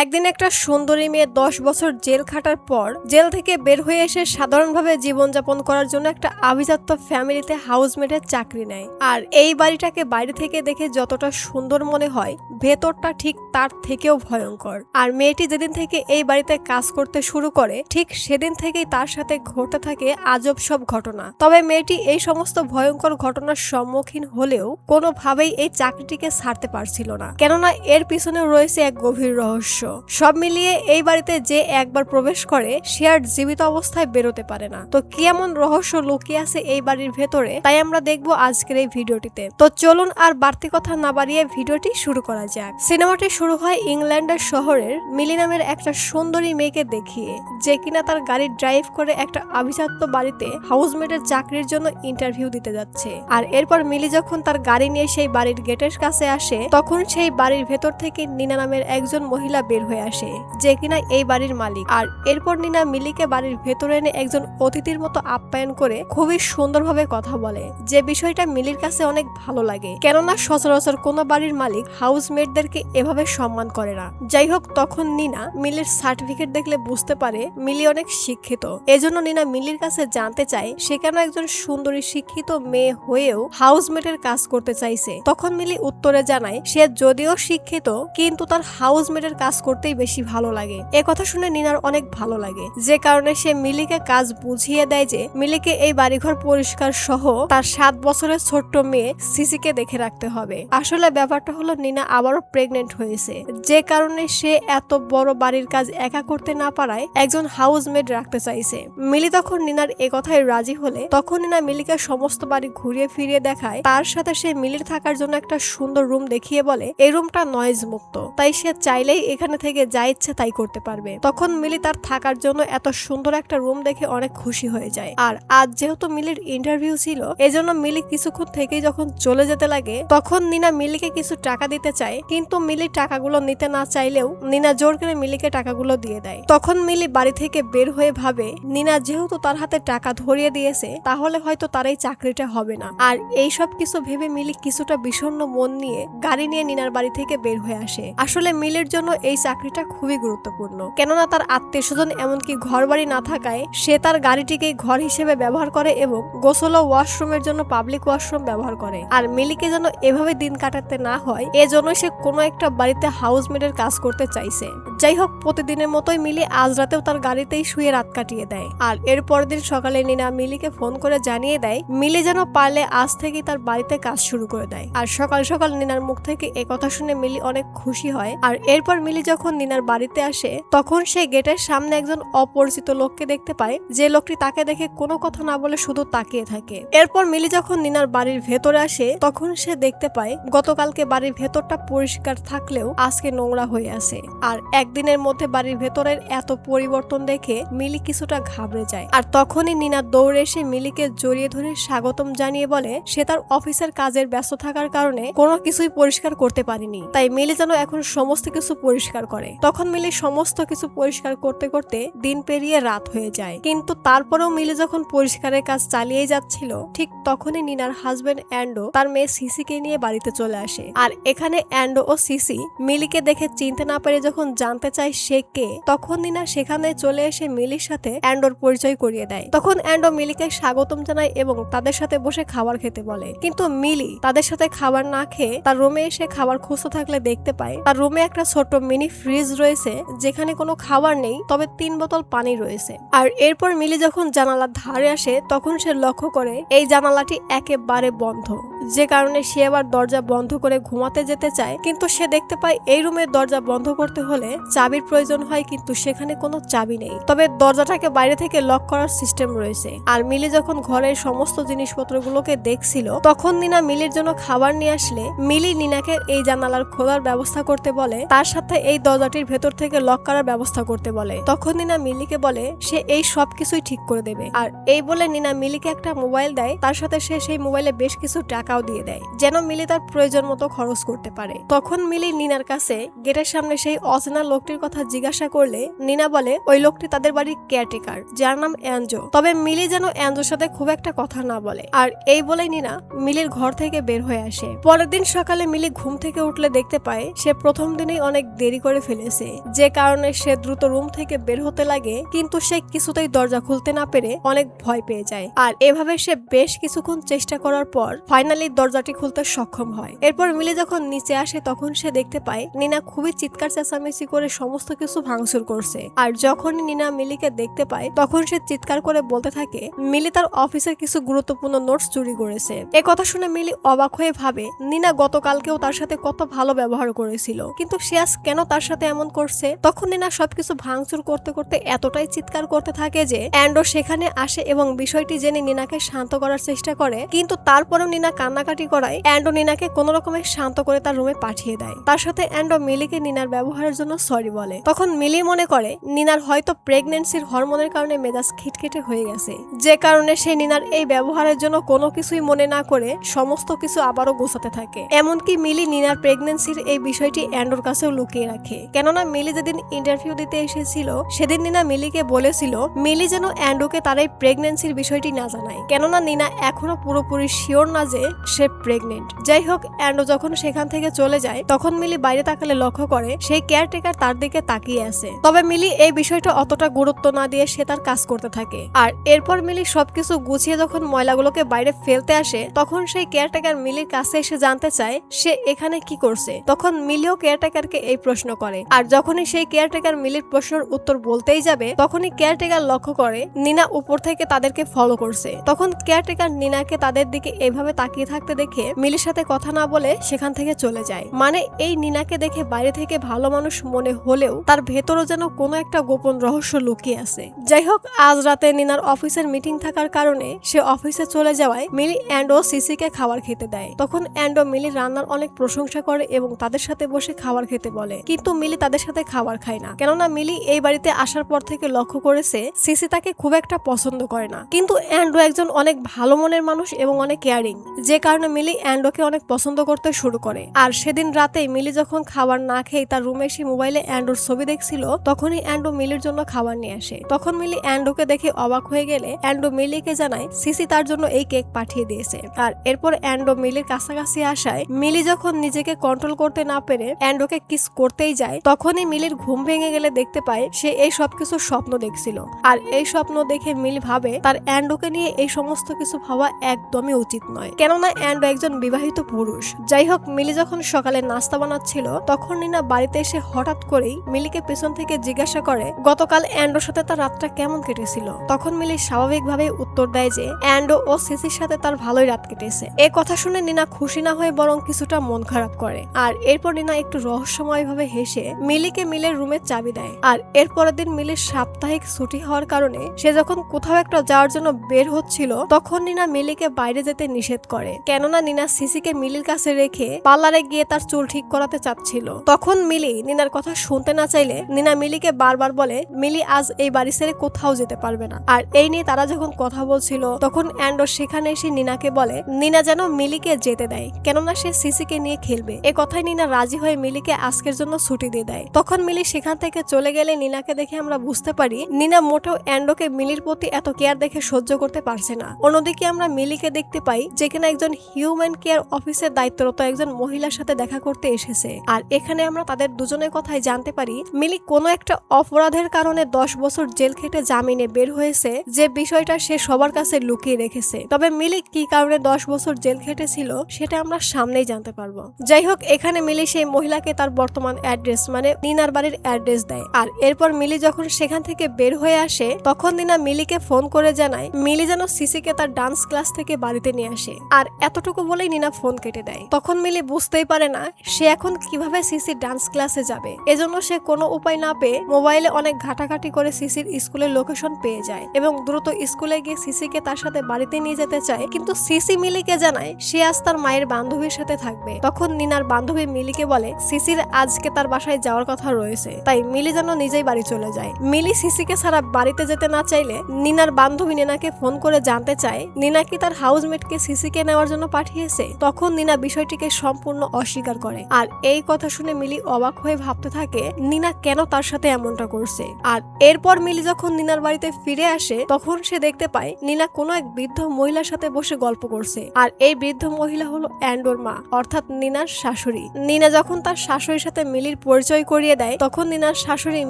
একদিন একটা সুন্দরী মেয়ে 10 বছর জেল খাটার পর জেল থেকে বের হয়ে এসে সাধারণভাবে জীবনযাপন করার জন্য একটা আভিজাত্য ফ্যামিলিতে হাউসমেটের চাকরি নেয়। আর এই বাড়িটাকে বাইরে থেকে দেখে যতটা সুন্দর মনে হয়, ভেতরটা ঠিক তার থেকেও ভয়ঙ্কর। আর মেয়েটি যেদিন থেকে এই বাড়িতে কাজ করতে শুরু করে, ঠিক সেদিন থেকেই তার সাথে ঘটতে থাকে আজব সব ঘটনা। তবে মেয়েটি এই সমস্ত ভয়ঙ্কর ঘটনার সম্মুখীন হলেও কোনোভাবেই এই চাকরিটিকে ছাড়তে পারছিল না, কেননা এর পিছনে রয়েছে এক গভীর রহস্য। সব মিলিয়ে এই বাড়িতে যে একবার প্রবেশ করে সে আর জীবিত অবস্থায় বেরোতে পারে না। তো কি এমন রহস্য লুকিয়ে আছে এই বাড়ির ভেতরে, তাই আমরা দেখবো আজকের এই ভিডিওটিতে। তো চলুন আর বাড়তি কথা না বাড়িয়ে ভিডিওটি শুরু করা যাক। সিনেমাটি শুরু হয় ইংল্যান্ডের শহরের মিলি নামের একটা সুন্দরী মেয়েকে দেখিয়ে, যে কিনা তার গাড়ি ড্রাইভ করে একটা আভিজাত্য বাড়িতে হাউসমেটের চাকরির জন্য ইন্টারভিউ দিতে যাচ্ছে। আর এরপর মিলি যখন তার গাড়ি নিয়ে সেই বাড়ির গেটের কাছে আসে, তখন সেই বাড়ির ভেতর থেকে নিনা নামের একজন মহিলা বের হয়ে আসে, যে কিনা এই বাড়ির মালিক। আর এরপর নিনা মিলিকে বাড়ির ভেতরে এনে একজন অতিথির মতো আপ্যায়ন করে খুবই সুন্দরভাবে কথা বলে, যে বিষয়টা মিলির কাছে অনেক ভালো লাগে, কেননা সচরাচর কোনো বাড়ির মালিক হাউসমেটদেরকে এভাবে সম্মান করে না। যাই হোক, তখন নিনা মিলির সার্টিফিকেট দেখলে বুঝতে পারে মিলি অনেক শিক্ষিত। এজন্য নিনা মিলির কাছে জানতে চায় সে কেন একজন সুন্দরী শিক্ষিত মেয়ে হয়েও হাউসমেটের কাজ করতে চাইছে। তখন মিলি উত্তরে জানায় সে যদিও শিক্ষিত, কিন্তু তার হাউসমেটের কাজ করতেই বেশি ভালো লাগে। এ কথা শুনে নিনার অনেক ভালো লাগে, যে কারণে সে মিলিকে কাজ বুঝিয়ে দেয় যে মিলিকে এই বাড়িঘর পরিষ্কার সহ তার 7 বছরের ছোট্ট মেয়ে সিসিকে দেখে রাখতে হবে। আসলে ব্যাপারটা হলো নিনা আবারও প্রেগনেন্ট হয়েছে, যে কারণে সে এত বড় বাড়ির কাজ একা করতে না পারায় একজন হাউসমেট রাখতে চাইছে। মিলি তখন নিনার এ কথায় রাজি হলে তখন নিনা মিলিকে সমস্ত বাড়ি ঘুরিয়ে ফিরিয়ে দেখায়। তার সাথে সে মিলির থাকার জন্য একটা সুন্দর রুম দেখিয়ে বলে এই রুমটা নয়েজ মুক্ত, তাই সে চাইলেই এখানে থেকে যা ইচ্ছে তাই করতে পারবে। তখন মিলি তার থাকার জন্য এত সুন্দর একটা রুম দেখে অনেক খুশি হয়ে যায়। আর আজ যেহেতু মিলির ইন্টারভিউ ছিল, এজন্য মিলি কিছুক্ষণ থেকেই যখন চলে যেতে লাগে, তখন নিনা মিলিকে কিছু টাকা দিতে চায়, কিন্তু মিলি টাকাগুলো নিতে না চাইলেও নিনা জোর করে মিলিকে টাকাগুলো দিয়ে দেয়। তখন মিলি বাড়ি থেকে বের হয়ে ভাবে নিনা যেহেতু তার হাতে টাকা ধরিয়ে দিয়েছে, তাহলে হয়তো তার এই চাকরিটা হবে না। আর এই সব কিছু ভেবে মিলি কিছুটা বিষণ্ণ মন নিয়ে গাড়ি নিয়ে নিনার বাড়ি থেকে বের হয়ে আসে। আসলে মিলির জন্য এই চাকরিটা খুবই গুরুত্বপূর্ণ, কেননা তার আত্মীয় স্বজন এমনকি ঘর বাড়ি না থাকায় সে তার গাড়িটিকে ঘর হিসেবে ব্যবহার করে এবং গোসল ও ওয়াশরুমের জন্য পাবলিক ওয়াশরুম ব্যবহার করে। আর মিলিকে যেন এভাবে দিন কাটাতে না হয়, এজন্য সে কোনো একটা বাড়িতে হাউসমেটের কাজ করতে চাইছে। যাই হোক, প্রতিদিনের মতোই মিলি আজ রাতেও তার গাড়িতেই শুয়ে রাত কাটিয়ে দেয়। আর এর পরের দিন সকালে নিনা মিলিকে ফোন করে জানিয়ে দেয় মিলি যেন পারলে আজ থেকেই তার বাড়িতে কাজ শুরু করে দেয়। আর সকাল সকাল নিনার মুখ থেকে এ কথা শুনে মিলি অনেক খুশি হয়। আর এরপর মিলি যখন নিনার বাড়িতে আসে, তখন সে গেটের সামনে একজন অপরিচিত লোককে দেখতে পায়, যে লোকটি তাকে দেখে কোনো কথা না বলে শুধু তাকিয়ে থাকে। এরপর মিলি যখন নিনার বাড়ির ভেতরে আসে, তখন সে দেখতে পায় গতকালকে বাড়ির ভেতরটা পরিষ্কার থাকলেও আজকে নোংরা হয়ে আছে। আর একদিনের মধ্যে বাড়ির ভেতরের এত পরিবর্তন দেখে মিলি কিছুটা ঘাবড়ে যায়। আর তখনই নিনা দৌড়ে এসে মিলিকে জড়িয়ে ধরে স্বাগতম জানিয়ে বলে সে তার অফিসের কাজের ব্যস্ত থাকার কারণে কোনো কিছুই পরিষ্কার করতে পারেনি, তাই মিলি যেন এখন সমস্ত কিছু পরিষ্কার করে। তখন মিলি সমস্ত কিছু পরিষ্কার করতে করতে দিন পেরিয়ে রাত হয়ে যায়, কিন্তু তারপরেও মিলি যখন পরিষ্কারের কাজ চালিয়ে যাচ্ছিল, ঠিক তখনই নিনার হাজবেন্ড অ্যান্ডো তার মেয়ে সিসিকে নিয়ে বাড়িতে চলে আসে। আর এখানে অ্যান্ডো ও সিসি মিলিকে দেখে চিনতে না পেরে যখন জানতে চায় সে কে, তখন নিনা সেখানে চলে এসে মিলির সাথে অ্যান্ডোর পরিচয় করিয়ে দেয়। তখন অ্যান্ডো মিলিকে স্বাগতম জানায় এবং তাদের সাথে বসে খাবার খেতে বলে, কিন্তু মিলি তাদের সাথে খাবার না খেয়ে তার রুমে এসে খাবার খুঁজতে থাকলে দেখতে পায় তার রুমে একটা ছোট মিনি ফ্রিজ রয়েছে, যেখানে কোনো খাবার নেই, তবে 3 বোতল পানি রয়েছে। আর এরপর মিলি যখন জানালার ধারে আসে, তখন সে লক্ষ্য করে এই জানালাটি একেবারে বন্ধ, যে কারণে সে আবার দরজা বন্ধ করে ঘুমাতে যেতে চায়, কিন্তু সে দেখতে পায় এই রুমের দরজা বন্ধ করতে হলে চাবির প্রয়োজন হয়, কিন্তু সেখানে কোনো চাবি নেই, তবে দরজাটাকে বাইরে থেকে লক করার সিস্টেম রয়েছে। আর মিলি যখন ঘরের সমস্ত জিনিসপত্রগুলোকে দেখছিল, তখন নিনা মিলির জন্য খাবার নিয়ে আসলে মিলি নিনাকে এই জানালার খোলার ব্যবস্থা করতে বলে, তার সাথে এই দরজাটির ভেতর থেকে লক করার ব্যবস্থা করতে বলে। তখন নিনা মিলিকে বলে সে এই সব কিছুই ঠিক করে দেবে। আর এই বলে নিনা মিলিকে একটা মোবাইল দেয়, তার সাথে সে সেই মোবাইলে বেশ কিছু টাকা টাকাও দিয়ে দেয় যেন মিলি তার প্রয়োজন মতো খরচ করতে পারে। তখন মিলি নিনার কাছে গেটের সামনে সেই অচেনা লোকটির কথা জিজ্ঞাসা করলে নিনা বলে ওই লোকটি তাদের বাড়ির কেয়ারটেকার যার নাম অ্যাঞ্জো। তবে মিলি যেন অ্যাঞ্জোর সাথে খুব একটা কথা না বলে। আর এই বলেই নিনা মিলির ঘর থেকে বের হয়ে আসে। পরের দিন সকালে মিলি ঘুম থেকে উঠলে দেখতে পায় সে প্রথম দিনেই অনেক দেরি করে ফেলেছে, যে কারণে সে দ্রুত রুম থেকে বের হতে লাগে, কিন্তু সে কিছুতেই দরজা খুলতে না পেরে অনেক ভয় পেয়ে যায়। আর এভাবে সে বেশ কিছুক্ষণ চেষ্টা করার পর ফাইনালি দরজাটি খুলতে সক্ষম হয়। এরপর মিলি যখন নিচে আসে তখন সে দেখতে পায় নিনা খুবই চিৎকার চেঁচামেচি করে সমস্ত কিছু ভাঙচুর করছে। আর যখনই নিনা মিলিকে দেখতে পায় তখন সে চিৎকার করে বলতে থাকে মিলি তার অফিসের কিছু গুরুত্বপূর্ণ নোটস চুরি করেছে। এ কথা শুনে মিলি অবাক হয়ে ভাবে নিনা গতকালকেও তার সাথে কত ভালো ব্যবহার করেছিল, কিন্তু সে আজ কেন তার সাথে এমন করছে। তখন নিনা সবকিছু ভাঙচুর করতে করতে এতটাই চিৎকার করতে থাকে যে অ্যান্ডো সেখানে আসে এবং বিষয়টি জেনে নিনাকে শান্ত করার চেষ্টা করে, কিন্তু তারপরেও নিনা কান্নাকাটি করায় অ্যান্ডো নিনাকে কোনো রকমের শান্ত করে তার রুমে পাঠিয়ে দেয়। তার সাথে অ্যান্ডো মিলিকে নিনার ব্যবহারের জন্য সরি বলে। তখন মিলি মনে করে নিনার হয়তো প্রেগনেন্সির হরমোনের কারণে মেজাজ খিটখিটে হয়ে গেছে, যে কারণে সে নিনার এই ব্যবহারের জন্য কোনো কিছুই মনে না করে সমস্ত কিছু আবারও গোছাতে থাকে। এমনকি মিলি নিনার প্রেগনেন্সির এই বিষয়টি অ্যান্ডোর কাছেও লুকিয়ে রাখে, কেননা মিলি যেদিন ইন্টারভিউ দিতে এসেছিল সেদিন নিনা মিলিকে বলেছিল মিলি যেন অ্যান্ডোকে তার এই প্রেগনেন্সির বিষয়টি না জানায়, কেননা নিনা এখনো পুরোপুরি শিওর না যে সে প্রেগনেন্ট। যাই হোক, অ্যান্ডো যখন সেখান থেকে চলে যায় তখন মিলি বাইরে তাকালে লক্ষ্য করে সেই কেয়ারটেকার তার দিকে তাকিয়ে আছে। তবে মিলি এই বিষয়টা অতটা গুরুত্ব না দিয়ে সে তার কাজ করতে থাকে। আর এরপর মিলি সবকিছু গুছিয়ে যখন ময়লাগুলোকে বাইরে ফেলতে আসে তখন সেই কেয়ারটেকার মিলির কাছে এসে জানতে চায় সে এখানে কি করছে। তখন মিলিও কেয়ারটেকারকে এই প্রশ্ন করে। আর যখনই সেই কেয়ারটেকার মিলির প্রশ্নের উত্তর বলতেই যাবে তখনই কেয়ারটেকার লক্ষ্য করে নিনা উপর থেকে তাদেরকে ফলো করছে। তখন কেয়ারটেকার নিনাকে তাদের দিকে এভাবে তাকিয়ে থাকতে দেখে মিলির সাথে কথা না বলে সেখান থেকে চলে যায়। মানে এই নিনাকে দেখে বাইরে থেকে ভালো মানুষ মনে হলেও তার ভেতরও যেন কোনো একটা গোপন রহস্য লুকিয়ে আছে। যাই হোক, আজ রাতে নিনার অফিসের মিটিং থাকার কারণে সে অফিসে চলে যাওয়ায় মিলি অ্যান্ডো সিসিকে খাবার খেতে দেয়। তখন অ্যান্ডো মিলি রান্নার অনেক প্রশংসা করে এবং তাদের সাথে বসে খাবার খেতে বলে, কিন্তু মিলি তাদের সাথে খাবার খায় না, কেননা মিলি এই বাড়িতে আসার পর থেকে লক্ষ্য করেছে সিসি তাকে খুব একটা পছন্দ করে না। কিন্তু অ্যান্ডো একজন অনেক ভালো মনের মানুষ এবং অনেক কেয়ারিং, যে কারণে মিলি অ্যান্ডোকে অনেক পছন্দ করতে শুরু করে। আর সেদিন রাতেই মিলি যখন খাবার না খেয়ে তার রুমে এসে মোবাইলে অ্যান্ডোর ছবি দেখছিল তখনই অ্যান্ডো মিলির জন্য খাবার নিয়ে আসে। তখন মিলি অ্যান্ডোকে দেখে অবাক হয়ে গেলে অ্যান্ডো মিলিকে জানায় সিসি তার জন্য এই কেক পাঠিয়ে দিয়েছে। আর এরপর অ্যান্ডো মিলির কাছাকাছি আসায় মিলি যখন নিজেকে কন্ট্রোল করতে না পেরে অ্যান্ডোকে কিস করতেই যায় তখনই মিলির ঘুম ভেঙে গেলে দেখতে পায় সে এই সবকিছু স্বপ্ন দেখছিল। আর এই স্বপ্ন দেখে মিলি ভাবে তার অ্যান্ডোকে নিয়ে এই সমস্ত কিছু ভাবা একদমই উচিত নয়, কেননা অ্যান্ডো একজন বিবাহিত পুরুষ। যাই হোক, মিলি যখন সকালে নাস্তা বানাচ্ছিল তখন নিনা বাড়িতে এসে হঠাৎ করেই মিলিকে পেছন থেকে জিজ্ঞাসা করে গতকাল অ্যান্ডোর সাথে তার রাতটা কেমন কেটেছিল। তখন মিলি স্বাভাবিকভাবে উত্তর দেয় যে অ্যান্ডো ও সিসির সাথে তার ভালোই রাত কেটেছে। এই কথা শুনে নিনা খুশি না হয়ে বরং কিছুটা মন খারাপ করে। আর এরপর নিনা একটু রহস্যময় ভাবে হেসে মিলিকে মিলের রুমের চাবি দেয়। আর এরপরের দিন মিলির সাপ্তাহিক ছুটি হওয়ার কারণে সে যখন কোথাও একটা যাওয়ার জন্য বের হচ্ছিল তখন নিনা মিলিকে বাইরে যেতে নিষেধ করে, কেননা নিনা সিসিকে মিলির কাছে রেখে পার্লারে গিয়ে তার চুল ঠিক করাতে চাচ্ছিল। তখন মিলি নিনার কথা শুনতে না চাইলে নিনা মিলিকে বারবার বলে মিলি আজ এই বাড়ি ছেড়ে কোথাও যেতে পারবে না। আর এই নিয়ে তারা যখন কথা বলছিল তখন অ্যান্ডো সেখানে এসে নিনাকে বলে নিনা যেন মিলিকে যেতে দেয়, কেননা সে সিসিকে নিয়ে খেলবে। এ কথায় নিনা রাজি হয়ে মিলিকে আজকের জন্য ছুটি দিয়ে দেয়। তখন মিলি সেখান থেকে চলে গেলে নিনাকে দেখে আমরা বুঝতে পারি নিনা মোটেও অ্যান্ডোকে মিলির প্রতি এত কেয়ার দেখে সহ্য করতে পারছে না। অন্যদিকে আমরা মিলিকে দেখতে পাই যেখানে একজন হিউম্যান কেয়ার অফিসের দায়িত্বরত একজন মহিলার সাথে দেখা করতে এসেছে। আর এখানে আমরা তাদের দুজনের কথাই জানতে পারি মিলি কোনো একটা অপরাধের কারণে 10 বছর জেল খেটে জামিনে বের হয়েছে, যে বিষয়টা সে সবার কাছে লুকিয়ে রেখেছে। তবে মিলি কি কারণে 10 বছর জেল খেটেছিল সেটা আমরা সামনেই জানতে পারবো। যাই হোক, এখানে মিলি সেই মহিলাকে তার বর্তমান অ্যাড্রেস মানে নিনার বাড়ির অ্যাড্রেস দেয়। আর এরপর মিলি যখন সেখান থেকে বের হয়ে আসে তখন নিনা মিলিকে ফোন করে জানায় মিলি যেন সিসিকে তার ডান্স ক্লাস থেকে বাড়িতে নিয়ে আসে। আর এতটুকু বলেই নিনা ফোন কেটে দেয়। তখন মিলি বুঝতেই পারে না সে এখন কিভাবে সিসির ডান্স ক্লাসে যাবে। এজন্য সে কোনো উপায় না পেয়ে মোবাইলে অনেক ঘাটাঘাটি করে সিসির স্কুলের লোকেশন পেয়ে যায় এবং দ্রুত স্কুলে গিয়ে সিসিকে তার সাথে বাড়িতে নিয়ে যেতে চায়, কিন্তু সিসি মিলিকে জানায় সে আজ তার মায়ের বান্ধবীর সাথে থাকবে। তখন নিনার বান্ধবী মিলিকে বলে সিসির আজকে তার বাসায় যাওয়ার কথা রয়েছে, তাই মিলি যেন নিজেই বাড়ি চলে যায়। মিলি সিসিকে ছাড়া বাড়িতে যেতে না চাইলে নিনার বান্ধবী নিনাকে ফোন করে জানতে চায় নিনা কি তার হাউসমেটকে সিসিকে নেওয়ার নেওয়ার জন্য পাঠিয়েছে, তখন নিনা বিষয়টিকে সম্পূর্ণ অস্বীকার করে। আর এই কথা শুনে মিলি অবাক হয়ে ভাবতে থাকে নিনা কেন তার সাথে এমনটা করছে। আর এরপর মিলি যখন নিনার বাড়িতে ফিরে আসে তখন সে দেখতে পায় নিনা কোনো এক বৃদ্ধ মহিলার সাথে বসে গল্প করছে। আর এই বৃদ্ধ মহিলা হলো অ্যান্ডোর মা, অর্থাৎ নিনার শাশুড়ি। নিনা যখন তার শাশুড়ির সাথে মিলির পরিচয় করিয়ে দেয় তখন নিনার শাশুড়ি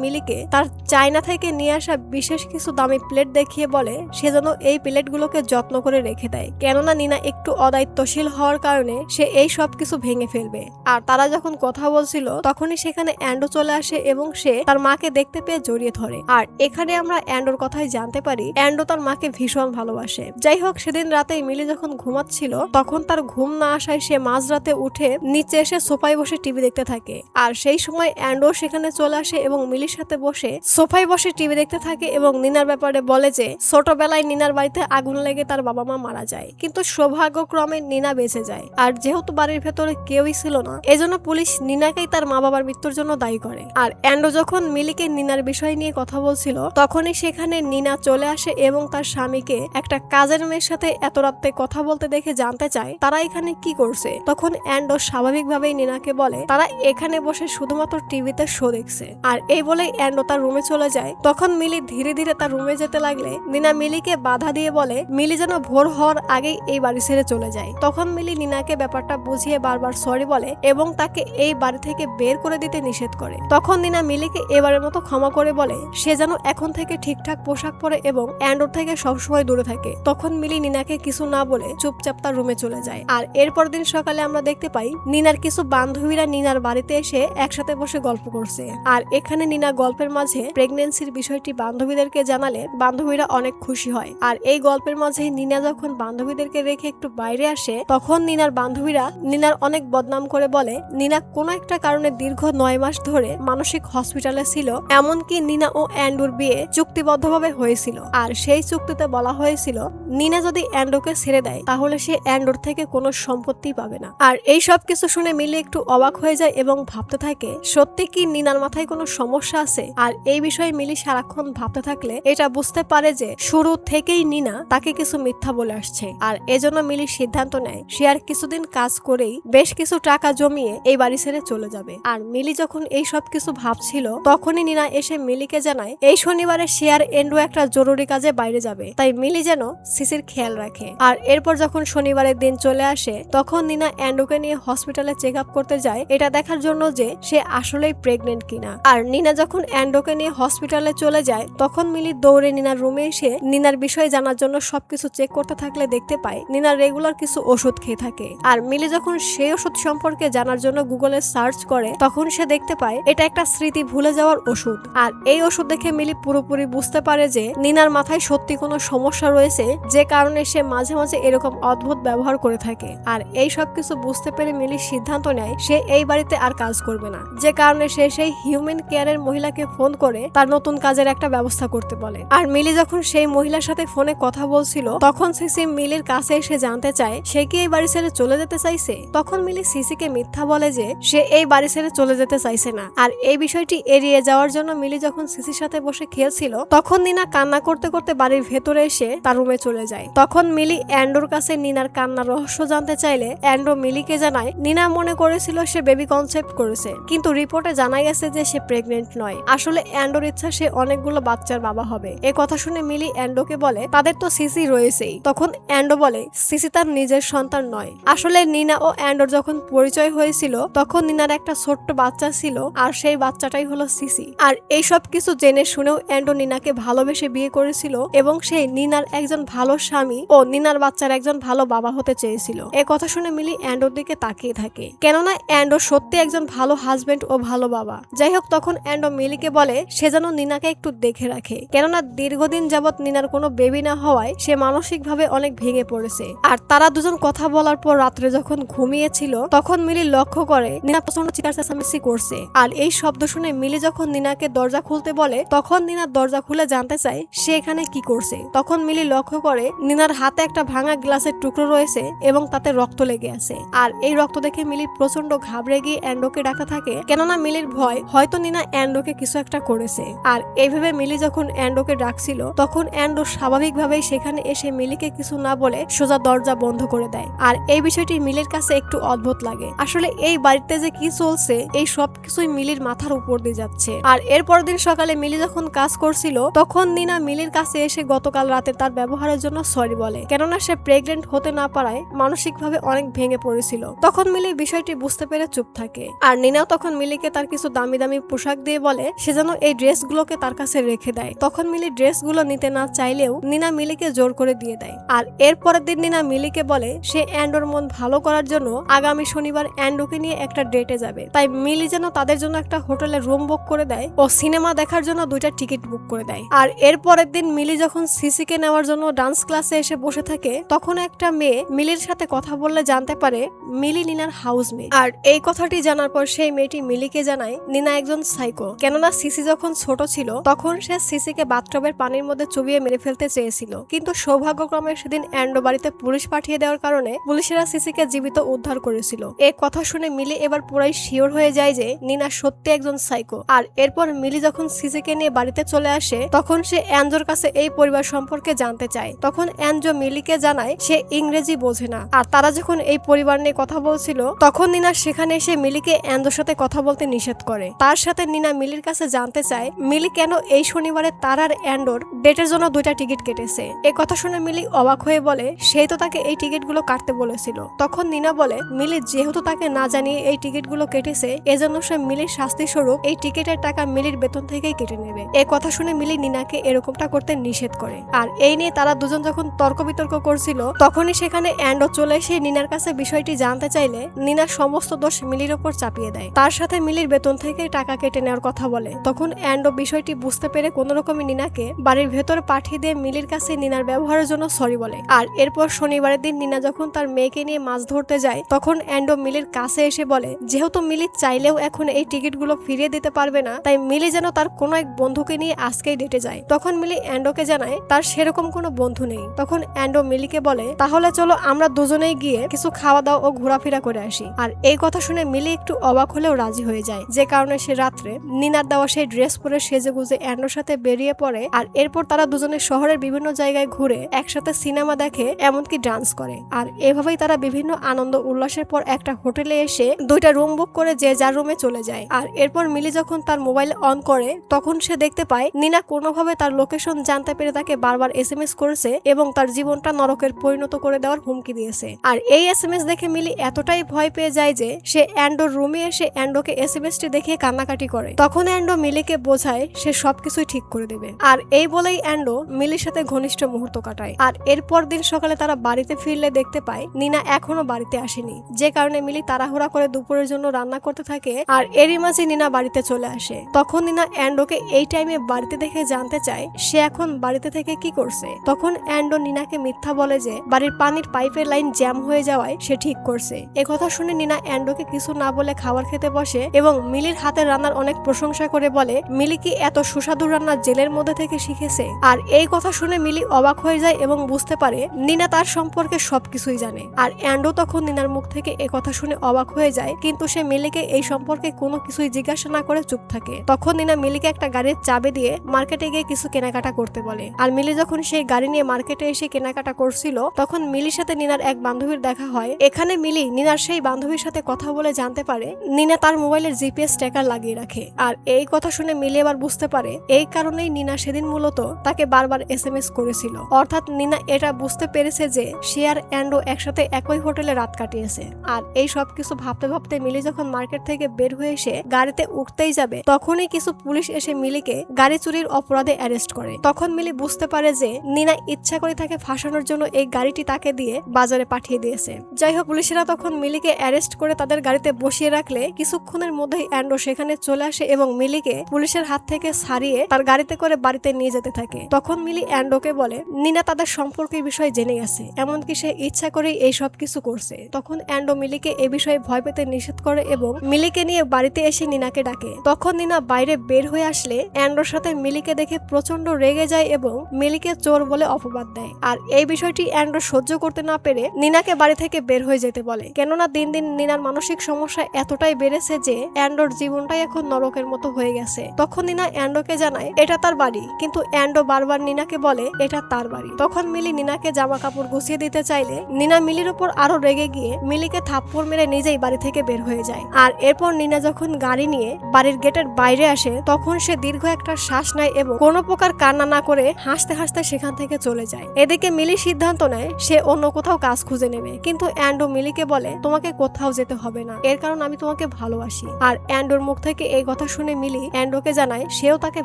মিলিকে তার চায়না থেকে নিয়ে আসা বিশেষ কিছু দামি প্লেট দেখিয়ে বলে সে যেন এই প্লেটগুলোকে যত্ন করে রেখে দেয়, কেননা নিনা একটু অদায়িত্বশীল হওয়ার কারণে সে এই সব কিছু ভেঙে ফেলবে। আর তারা যখন কথা বলছিল তখনই সেখানে অ্যান্ডো চলে আসে এবং সে তার মাকে দেখতে পেয়ে জড়িয়ে ধরে। আর এখানে আমরা অ্যান্ডোর কথাই জানতে পারি অ্যান্ডো তার মাকে ভীষণ ভালোবাসে। যাই হোক, সেদিন রাতে মিলি যখন ঘুমাচ্ছিল তখন তার ঘুম না আসায় সে মাঝরাতে উঠে নিচে এসে সোফায় বসে টিভি দেখতে থাকে। আর সেই সময় অ্যান্ডো সেখানে চলে আসে এবং মিলির সাথে বসে সোফায় বসে টিভি দেখতে থাকে এবং নিনার ব্যাপারে বলে যে ছোটবেলায় নিনার বাড়িতে আগুন লেগে তার বাবা মা মারা যায়, কিন্তু সৌভাগ্যক্রমে নিনা বেঁচে যায়। আর যেহেতু বাড়ির ভেতরে কেউই ছিল না এজন্য পুলিশ নিনাকেই তার মা বাবার মৃত্যুর জন্য দায়ী করে। আর অ্যান্ডো যখন মিলিকে নিনার বিষয় নিয়ে কথা বলছিল তখনই সেখানে নিনা চলে আসে এবং তার স্বামীকে একটা কাজের মেয়ের সাথে এত রাতে কথা বলতে দেখে জানতে চায় তারা এখানে কি করছে। তখন অ্যান্ডো স্বাভাবিকভাবেই নিনাকে বলে তারা এখানে বসে শুধুমাত্র টিভিতে শো দেখছে। আর এই বলে অ্যান্ডো তার রুমে চলে যায়। তখন মিলি ধীরে ধীরে তার রুমে যেতে লাগলে নিনা মিলিকে বাধা দিয়ে বলে মিলি যেন ভোর হওয়ার আগেই এই বাড়ি ছেড়ে চলে যায়। তখন মিলি নিনাকে ব্যাপারটা বুঝিয়ে বারবার সরি বলে এবং তাকে এই বাড়ি থেকে বের করে দিতে নিষেধ করে। তখন নিনা মিলিকে এবারের মতো ক্ষমা করে বলে সে যেন এখন থেকে ঠিকঠাক পোশাক পরে এবং অ্যান্ডোর থেকে সবসময় দূরে থাকে। তখন মিলি নিনাকে কিছু না বলে চুপচাপ তার রুমে চলে যায়। আর এরপর দিন সকালে আমরা দেখতে পাই নিনার কিছু বান্ধবীরা নিনার বাড়িতে এসে একসাথে বসে গল্প করছে। আর এখানে নিনা গল্পের মাঝে প্রেগনেন্সির বিষয়টি বান্ধবীদেরকে জানালে বান্ধবীরা অনেক খুশি হয়। আর এই গল্পের মাঝে নিনা যখন বান্ধবীদেরকে রেখে একটু বাইরে আসে তখন নিনার বান্ধবীরা নিনার অনেক বদনাম করে বলে নিনা কোনো একটা কারণে দীর্ঘ 9 মাস ধরে মানসিক হসপিটালে ছিল, এমনকি নিনা ও অ্যান্ডোর বিয়ে চুক্তিবদ্ধভাবে হয়েছিল। আর সেই চুক্তিতে বলা হয়েছিল নিনা যদি অ্যান্ডোকে ছেড়ে দেয় তাহলে সে অ্যান্ডোর থেকে কোনো সম্পত্তি পাবে না। আর এই সব কিছু শুনে মিলি একটু অবাক হয়ে যায় এবং ভাবতে থাকে সত্যি কি নিনার মাথায় কোনো সমস্যা আছে। আর এই বিষয়ে মিলি সারাক্ষণ ভাবতে থাকলে এটা বুঝতে পারে যে শুরু থেকেই নিনা তাকে কিছু মিথ্যা বলে আসছে। আর এজন্য মিলি সিদ্ধান্ত নেয় সে আর কিছুদিন কাজ করেই বেশ কিছু টাকা জমিয়ে এই বাড়ি ছেড়ে চলে যাবে। আর মিলি যখন এই সব কিছু ভাবছিল তখনই নিনা এসে মিলিকে জানায় এই শনিবারে সে আর এন্ডো একটা জরুরি কাজে বাইরে যাবে, তাই মিলি যেন সিসির খেয়াল রাখে। আর এরপর যখন শনিবারের দিন চলে আসে তখন নিনা অ্যান্ডোকে নিয়ে হসপিটালে চেক আপ করতে যায় এটা দেখার জন্য যে সে আসলেই প্রেগনেন্ট কিনা। আর নিনা যখন অ্যান্ডোকে নিয়ে হসপিটালে চলে যায় তখন মিলি দৌড়ে নিনার রুমে এসে নিনার বিষয়ে জানার জন্য সবকিছু চেক করতে থাকলে দেখতে পায় নিনা রেগুলার কিছু ওষুধ খেয়ে থাকে। আর মিলি যখন সেই ওষুধ সম্পর্কে জানার জন্য গুগলে সার্চ করে তখন সে দেখতে পায় এটা একটা স্মৃতি ভুলে যাওয়ার ওষুধ। আর এই ওষুধ দেখে মিলি পুরোপুরি বুঝতে পারে যে নিনার মাথায় সত্যি কোনো সমস্যা রয়েছে যে কারণে সে মাঝে মাঝে এরকম অদ্ভুত ব্যবহার করে থাকে। আর এই সব কিছু বুঝতে পেরে মিলি সিদ্ধান্ত নেয় সে এই বাড়িতে আর কাজ করবে না, যে কারণে সে সেই হিউম্যান কেয়ারের মহিলাকে ফোন করে তার নতুন কাজের একটা ব্যবস্থা করতে বলে। আর মিলি যখন সেই মহিলার সাথে ফোনে কথা বলছিল তখন সিসি মিলির কাছে এসে জানতে চায় সে কি এই বাড়ি ছেড়ে চলে যেতে চাইছে। তখন মিলি সিসিকে মিথ্যা বলে যে সে এই বাড়ি ছেড়ে চলে যেতে চাইছে না। আর এই বিষয়টি এড়িয়ে যাওয়ার জন্য মিলি যখন সিসির সাথে বসে খেলছিল তখন নিনা কান্না করতে করতে বাড়ির ভেতরে এসে তার রুমে চলে যায়। তখন মিলি অ্যান্ডোর কাছে নিনার কান্নার রহস্য জানতে চাইলে অ্যান্ডো মিলিকে জানায় নিনা মনে করেছিল সে বেবি কনসেপ্ট করেছে, কিন্তু রিপোর্টে জানা গেছে যে সে প্রেগনেন্ট নয়। আসলে অ্যান্ডোর ইচ্ছা সে অনেকগুলো বাচ্চার বাবা হবে। এ কথা শুনে মিলি অ্যান্ডোকে বলে তাদের তো সিসি রয়েছেই। তখন অ্যান্ডো বলে সিসি তার নিজের সন্তান নয়। আসলে নিনা ও অ্যান্ডোর যখন পরিচয় হয়েছিল তখন নিনার একটা ছোট্ট বাচ্চা ছিল আর সেই বাচ্চাটাই হলো সিসি। আর এই সব কিছু জেনে শুনেও অ্যান্ডো নিনাকে ভালোবেসে বিয়ে করেছিল এবং সেই নিনার একজন ভালো স্বামী ও নিনার বাচ্চার একজন ভালো বাবা হতে চেয়েছিল। এ কথা শুনে মিলি অ্যান্ডোর দিকে তাকিয়ে থাকে, কেননা অ্যান্ডো সত্যি একজন ভালো হাজবেন্ড ও ভালো বাবা। যাই হোক, তখন অ্যান্ডো মিলিকে বলে সে যেন নিনাকে একটু দেখে রাখে, কেননা দীর্ঘদিন যাবৎ নিনার কোনো বেবি না হওয়ায় সে মানসিকভাবে অনেক ভেঙে পড়েছে। আর তারা দুজন কথা বলার পর রাত্রে যখন ঘুমিয়েছিল তখন মিলি লক্ষ্য করে নিনা প্রচন্ড চিৎকার চেঁচামেচি করছে। আর এই শব্দ শুনে মিলি যখন নিনাকে দরজা খুলতে বলে তখন নিনা দরজা খুলে জানতে চায় সে এখানে কি করছে। তখন মিলি লক্ষ্য করে নিনার হাতে একটা ভাঙা গ্লাসের টুকরো রয়েছে এবং তাতে রক্ত লেগে আছে। আর এই রক্ত দেখে মিলি প্রচন্ড ঘাবড়ে গিয়ে অ্যান্ডোকে ডাকতে থাকে, কেননা মিলির ভয় হয়তো নিনা অ্যান্ডোকে কিছু একটা করেছে। আর এইভাবে মিলি যখন অ্যান্ডোকে ডাকছিল তখন অ্যান্ডো স্বাভাবিকভাবেই সেখানে এসে মিলিকে কিছু না বলে সোজা দরজা বন্ধ করে দেয়। আর এই বিষয়টি মিলির কাছে একটু অদ্ভুত লাগে। আসলে এই বাড়িতে যে কি চলছে এই সব কিছুই মিলির মাথার উপর দিয়ে যাচ্ছে। আর এরপর দিন সকালে মিলি যখন কাজ করছিল তখন নিনা মিলির কাছে এসে গতকাল রাতে তার ব্যবহারের জন্য সরি বলে, কেননা সে প্রেগনেন্ট হতে না পারায় মানসিকভাবে অনেক ভেঙে পড়েছিল। তখন মিলি বিষয়টি বুঝতে পেরে চুপ থাকে। আর নিনাও তখন মিলিকে তার কিছু দামি দামি পোশাক দিয়ে বলে সে যেন এই ড্রেসগুলোকে তার কাছে রেখে দেয়। তখন মিলি ড্রেসগুলো নিতে না চাইলেও নিনা মিলিকে জোর করে দিয়ে দেয়। আর এরপরের দিন নিনা মিলিকে বলে সে অ্যান্ডোর মন ভালো করার জন্য আগামী শনিবার অ্যান্ডোকে নিয়ে একটা ডেটে যাবে, তাই মিলি যেন তাদের জন্য একটা হোটেলে রুম বুক করে দেয় ও সিনেমা দেখার জন্য 2টা টিকিট বুক করে দেয়। আর এরপরের দিন মিলি যখন সিসিকে নেওয়ার জন্য ডান্স ক্লাসে এসে বসে থাকে তখন একটা মেয়ে মিলির সাথে কথা বললে জানতে পারে মিলি নিনার হাউসমেট। আর এই কথাটি জানার পর সেই মেয়েটি মিলিকে জানায় নিনা একজন সাইকো, কেননা সিসি যখন ছোট ছিল তখন সে সিসিকে বাথটবের পানির মধ্যে চুবিয়ে মেরে ফেলতে চেয়েছিল, কিন্তু সৌভাগ্যক্রমে সেদিন অ্যান্ডো বাড়িতে পুলিশ পাঠিয়ে দেওয়ার কারণে পুলিশেরা সিসিকে জীবিত উদ্ধার করেছিল। এই কথা শুনে মিলি এবার পুরাই শিওর হয়ে যায় যে নিনা সত্যি একজন সাইকো। আর এরপর মিলি যখন সিসিকে নিয়ে বাড়িতে চলে আসে তখন সে অ্যাঞ্জোর কাছে এই পরিবার সম্পর্কে জানতে চায়। তখন অ্যাঞ্জো মিলিকে জানায় সে ইংরেজি বোঝে না। আর তারা যখন এই পরিবার নিয়ে কথা বলছিল তখন নিনা সেখানে এসে মিলিকে অ্যাঞ্জোর সাথে কথা বলতে নিষেধ করে। তার সাথে নিনা মিলির কাছে জানতে চায় মিলি কেন এই শনিবারে তার আর অ্যান্ডোর ডেটের জন্য 2টা টিকিট কেটেছে। এই কথা শুনে মিলি অবাক হয়ে বলে সেই তো তাকে এই টিকিটগুলো কাটতে বলেছিল। তখন নিনা বলে মিলি যেহেতু তাকে না জানিয়ে এই টিকিটগুলো কেটেছে এজন্য সে মিলির শাস্তি স্বরূপ এই টিকিটের টাকা মিলির বেতন থেকেই কেটে নেবে। এই কথা শুনে মিলি নিনাকে এরকমটা করতে নিষেধ করে। আর এই নিয়ে তারা দুজন যখন তর্ক বিতর্ক করছিল তখনই সেখানে অ্যান্ডো চলে এসে নিনার কাছে বিষয়টি জানতে চাইলে নিনা সমস্ত দোষ মিলির ওপর চাপিয়ে দেয়। তার সাথে মিলির বেতন থেকে টাকা কেটে নেওয়ার কথা বলে। তখন অ্যান্ডো বিষয়টি বুঝতে পেরে কোনোরকমে নিনাকে বাড়ির ভেতর পাঠিয়ে দিয়ে মিলির কাছে নিনার ব্যবহারের জন্য সরি বলে। আর এরপর শনিবারের দিন নিনা যখন তার মেয়েকে নিয়ে মাছ ধরতে যায় তখন অ্যান্ডো মিলির কাছে এসে বলে যেহেতু মিলি চাইলেও এখন এই টিকিটগুলো ফিরিয়ে দিতে পারবে না তাই মিলি যেন তার কোনো এক বন্ধুকে নিয়ে আজকেই ডেটে যায়। তখন মিলি অ্যান্ডোকে জানায় তার সেরকম কোনো বন্ধু নেই। তখন অ্যান্ডো মিলিকে বলে তাহলে চলো আমরা দুজনেই গিয়ে কিছু খাওয়া দাওয়া ও ঘোরাফেরা করে আসি। আর এই কথা শুনে মিলি একটু অবাক হলেও রাজি হয়ে যায়, যে কারণে সে রাত্রে নিনার দেওয়া সেই ড্রেস পরে সেজে গুজে অ্যান্ডোর সাথে বেরিয়ে পড়ে। আর এরপর তারা দুজনে শহরের বিভিন্ন জায়গায় ঘুরে একসাথে সিনেমা দেখে এমনকি ডান্স করে। আর এভাবেই তারা বিভিন্ন আনন্দ উল্লাসের পর একটা হোটেলে এসে 2টা রুম বুক করে যে যার রুমে চলে যায়। আর এরপর মিলি যখন তার মোবাইল অন করে তখন সে দেখতে পায় নিনা কোনোভাবে তার লোকেশন জানতে পেরে তাকে বারবার SMS করেছে এবং তার জীবনটা নরকের পরিণত করে দেওয়ার হুমকি দিয়েছে। আর এই SMS দেখে মিলি এতটাই ভয় পেয়ে যায় যে সে অ্যান্ডোর রুমে এসে অ্যান্ডোকে SMSটি দেখে কান্নাকাটি করে। তখন অ্যান্ডো মিলিকে বোঝায় সে সবকিছুই ঠিক করে দেবে। আর এই বলেই অ্যান্ডো মিলির সাথে ঘনিষ্ঠ মুহূর্ত কাটায়। আর এরপর দিন সকালে তারা বাড়িতে ফিরলে দেখতে পায় নিনা এখনো বাড়িতে আসেনি, যে কারণে মিলি তাড়াহুড়া করে দুপুরের জন্য রান্না করতে থাকে। আর এরই মাঝে নিনা বাড়িতে চলে আসে। তখন নিনা অ্যান্ডোকে এই টাইমে বাড়িতে দেখে জানতে চায় সে এখন বাড়িতে থেকে কি করছে। তখন অ্যান্ডো নিনাকে মিথ্যা বলে যে বাড়ির পানির পাইপের লাইন জ্যাম হয়ে যাওয়ায় সে ঠিক করছে। একথা শুনে নিনা অ্যান্ডোকে কিছু না বলে খাবার খেতে বসে এবং মিলির হাতের রান্নার অনেক প্রশংসা করে বলে মিলি কি এত সুস্বাদু রান্না জেলের মধ্যে থেকে শিখেছে। আর এই কথা শুনে মিলি অবাক হয়ে যায় এবং বুঝতে পারে নিনা তার সম্পর্কে সবকিছুই জানে। আর অ্যান্ডো তখন নিনার মুখ থেকে একথা শুনে অবাক হয়ে যায়, কিন্তু সে মিলিকে এই সম্পর্কে কোনো কিছুই জিজ্ঞাসা না করে চুপ থাকে। তখন নিনা মিলিকে একটা গাড়ির চাবি দিয়ে মার্কেটে গিয়ে কিছু কেনাকাটা করতে বলে। আর মিলি যখন সেই গাড়ি নিয়ে মার্কেটে এসে কেনাকাটা করছিল তখন মিলির সাথে নিনার এক বান্ধবীর দেখা হয়। এখানে মিলি নিনার সেই বান্ধবীর সাথে কথা বলে জানতে পারে নিনা তার মোবাইলের GPS ট্র্যাকার লাগিয়ে রাখে। আর এই কথা শুনে মিলি এবার বুঝতে পারে এই কারণেই নিনা সেদিন মূলত তাকে বারবার SMS করেছিল। অর্থাৎ নিনা এটা বুঝতে পেরেছে যে সে আর অ্যান্ডো একসাথে একই হোটেলে রাত কাটিয়েছে। আর এই সব কিছু ভাবতে ভাবতে মিলি যখন মার্কেট থেকে বের হয়ে এসে গাড়িতে উঠতেই যাবে তখনই কিছু পুলিশ এসে মিলিকে গাড়ি চুরির অপরাধে অ্যারেস্ট করে। তখন মিলি বুঝতে পারে যে নিনা ইচ্ছা করে তাকে ফাঁসানোর জন্য এই গাড়িটি তাকে দিয়ে বাজারে পাঠিয়ে দিয়েছে। যাই হোক, পুলিশেরা তখন মিলিকে অ্যারেস্ট করে তাদের গাড়িতে বসিয়ে রাখলে কিছুক্ষণের মধ্যেই অ্যান্ডো সেখানে চলে আসে এবং মিলিকে পুলিশের হাত থেকে ছাড়িয়ে তার গাড়িতে করে বাড়িতে নিয়ে যেতে থাকে। তখন মিলি অ্যান্ডোকে বলে নিনা তাদের সম্পর্কের বিষয়ে জেনে গেছে, এমনকি সে ইচ্ছা করেই এই সব কিছু করছে। তখন অ্যান্ডো মিলিকে এ বিষয়ে ভয় পেতে নিষেধ করে এবং মিলিকে নিয়ে বাড়িতে এসে নিনাকে ডাকে। তখন নিনা বাইরে বের হয়ে আসলে অ্যান্ডোর সাথে মিলিকে দেখে প্রচন্ড রেগে যায় এবং মিলিকে চোর বলে অপবাদ দেয়। আর এই বিষয়টি অ্যান্ডো সহ্য করতে না পেরে নিনাকে বাড়ি থেকে বের হয়ে যেতে বলে, কেননা দিন দিন নিনার মানসিক সমস্যা এতটাই বেড়েছে যে অ্যান্ডোর জীবনটাই এখন নরকের মতো হয়ে গেছে। তখন নিনা অ্যান্ডোকে জানায় এটা তার বাড়ি, কিন্তু অ্যান্ডো বারবার নিনাকে বলে এটা তার বাড়ি। তখন মিলি নিনাকে জামা কাপড় গুছিয়ে দিতে চাইলে নিনা মিলির উপর আরো রেগে গিয়ে মিলিকে থাপ্পড় মেরে নিজেই বাড়ি থেকে বের হয়ে যায়। আর এরপর নিনা যখন গাড়ি নিয়ে বাড়ির গেটের বাইরে আসে তখন সে দীর্ঘ একটা শ্বাস নেয় এবং কোনো প্রকার কান্না না করে হাসতে হাসতে সেখান থেকে চলে যায়। এদিকে মিলি সিদ্ধান্ত নেয় সে অন্য কোথাও কাজ খুঁজে নেবে, কিন্তু অ্যান্ডো মিলিকে বলে তোমাকে কোথাও যেতে হবে না, এর কারণ আমি তোমাকে ভালোবাসি। আর অ্যান্ডোর মুখ থেকে এই কথা শুনে মিলি অ্যান্ডোকে জানায় সেও তাকে